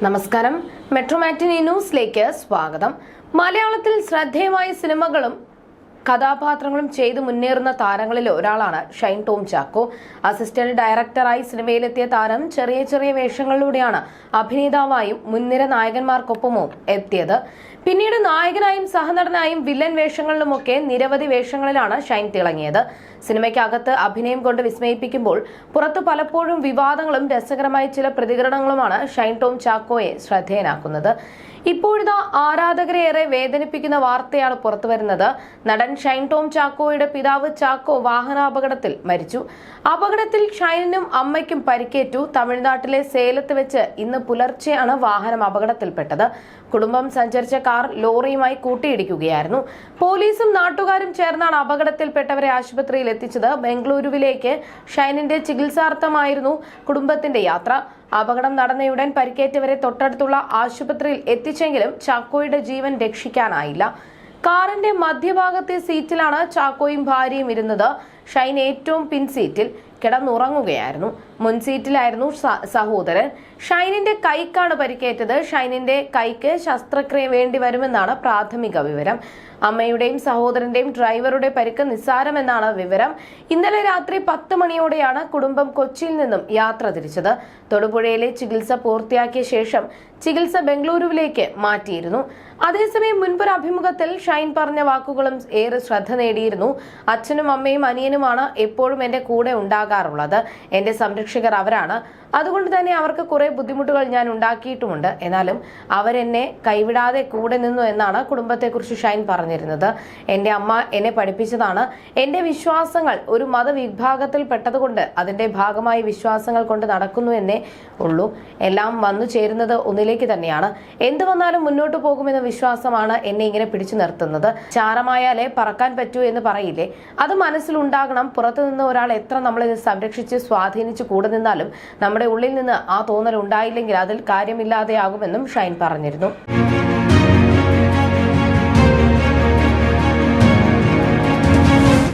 നമസ്കാരം. മെട്രോ മാറ്റിനി ന്യൂസിലേക്ക് സ്വാഗതം. മലയാളത്തിൽ ശ്രദ്ധേയമായ സിനിമകളും കഥാപാത്രങ്ങളും ചെയ്തു മുന്നേറുന്ന താരങ്ങളിൽ ഒരാളാണ് ഷൈൻ ടോം ചാക്കോ. അസിസ്റ്റന്റ് ഡയറക്ടറായി സിനിമയിലെത്തിയ താരം ചെറിയ ചെറിയ വേഷങ്ങളിലൂടെയാണ് അഭിനേതാവായും മുൻനിര നായകന്മാർക്കൊപ്പമോ എത്തിയത്. പിന്നീട് നായകനായും സഹനടനായും വില്ലൻ വേഷങ്ങളിലുമൊക്കെ നിരവധി വേഷങ്ങളിലാണ് ഷൈൻ തിളങ്ങിയത്. സിനിമയ്ക്കകത്ത് അഭിനയം കൊണ്ട് വിസ്മയിപ്പിക്കുമ്പോൾ പുറത്ത് പലപ്പോഴും വിവാദങ്ങളും രസകരമായ ചില പ്രതികരണങ്ങളുമാണ് ഷൈൻ ടോം ചാക്കോയെ ശ്രദ്ധേയനാക്കുന്നത്. ഇപ്പോഴിതാ ആരാധകരെ ഏറെ വേദനിപ്പിക്കുന്ന വാർത്തയാണ് പുറത്തുവരുന്നത്. നടൻ ഷൈൻ ടോം ചാക്കോയുടെ പിതാവ് ചാക്കോ വാഹനാപകടത്തിൽ മരിച്ചു. അപകടത്തിൽ ഷൈനിനും അമ്മയ്ക്കും പരിക്കേറ്റു. തമിഴ്നാട്ടിലെ സേലത്ത് വെച്ച് ഇന്ന് പുലർച്ചെയാണ് വാഹനം അപകടത്തിൽപ്പെട്ടത്. കുടുംബം സഞ്ചരിച്ച കാർ ലോറിയുമായി കൂട്ടിയിടിക്കുകയായിരുന്നു. പോലീസും നാട്ടുകാരും ചേർന്നാണ് അപകടത്തിൽപ്പെട്ടവരെ ആശുപത്രിയിൽ എത്തിച്ചത്. ബംഗളൂരുവിലേക്ക് ഷൈനിന്റെ ചികിത്സാർത്ഥമായിരുന്നു കുടുംബത്തിന്റെ യാത്ര. അപകടം നടന്നയുടൻ പരിക്കേറ്റവരെ തൊട്ടടുത്തുള്ള ആശുപത്രിയിൽ എത്തിച്ചെങ്കിലും ചാക്കോയുടെ ജീവൻ രക്ഷിക്കാനായില്ല. കാറിന്റെ മധ്യഭാഗത്തെ സീറ്റിലാണ് ചാക്കോയും ഭാര്യയും ഇരുന്നത്. ഷൈൻ ഏറ്റവും പിൻസീറ്റിൽ കിടന്നുറങ്ങുകയായിരുന്നു. മുൻസീറ്റിലായിരുന്നു സഹോദരൻ. ഷൈനിന്റെ കൈക്കാണ് പരിക്കേറ്റത്. ഷൈനിന്റെ കൈക്ക് ശസ്ത്രക്രിയ വേണ്ടി വരുമെന്നാണ് പ്രാഥമിക വിവരം. അമ്മയുടെയും സഹോദരന്റെയും ഡ്രൈവറുടെ പരിക്ക് നിസ്സാരമെന്നാണ് വിവരം. ഇന്നലെ രാത്രി 10 മണിയോടെയാണ് കുടുംബം കൊച്ചിയിൽ നിന്നും യാത്ര തിരിച്ചത്. തൊടുപുഴയിലെ ചികിത്സ പൂർത്തിയാക്കിയ ശേഷം ചികിത്സ ബംഗളൂരുവിലേക്ക് മാറ്റിയിരുന്നു. അതേസമയം മുൻപൊരു അഭിമുഖത്തിൽ ഷൈൻ പറഞ്ഞ വാക്കുകളും ഏറെ ശ്രദ്ധ നേടിയിരുന്നു. അച്ഛനും അമ്മയും അനിയനുമാണ് എപ്പോഴും എന്റെ കൂടെ ഉണ്ടാകാറുള്ളത്. എന്റെ സംരക്ഷകർ അവരാണ്. അതുകൊണ്ട് തന്നെ അവർക്ക് കുറെ ബുദ്ധിമുട്ടുകൾ ഞാൻ ഉണ്ടാക്കിയിട്ടുമുണ്ട്. എന്നാലും അവരെന്നെ കൈവിടാതെ കൂടെ നിന്നു എന്നാണ് കുടുംബത്തെക്കുറിച്ച് ഷൈൻ പറഞ്ഞിരുന്നത്. എന്റെ അമ്മ എന്നെ പഠിപ്പിച്ചതാണ്. എന്റെ വിശ്വാസങ്ങൾ ഒരു മതവിഭാഗത്തിൽ പെട്ടതുകൊണ്ട് അതിന്റെ ഭാഗമായി വിശ്വാസങ്ങൾ കൊണ്ട് നടക്കുന്നു എന്നേ ഉള്ളൂ. എല്ലാം വന്നു ചേരുന്നത് ഒന്നിലേക്ക് തന്നെയാണ്. എന്ത് വന്നാലും മുന്നോട്ട് പോകുമെന്ന വിശ്വാസമാണ് എന്നെ ഇങ്ങനെ പിടിച്ചു നിർത്തുന്നത്. ചാരമായാലേ പറക്കാൻ പറ്റൂ എന്ന് പറയില്ലേ, അത് മനസ്സിലുണ്ടാകണം. പുറത്തുനിന്ന് ഒരാൾ എത്ര നമ്മളെ സംരക്ഷിച്ച് സ്വാധീനിച്ച് കൂടെ നിന്നാലും നമ്മുടെ ഉള്ളിൽ നിന്ന് ആ തോന്നൽ ഉണ്ടായില്ലെങ്കിൽ അതിൽ കാര്യമില്ലാതെയാകുമെന്നും ഷൈൻ പറഞ്ഞിരുന്നു.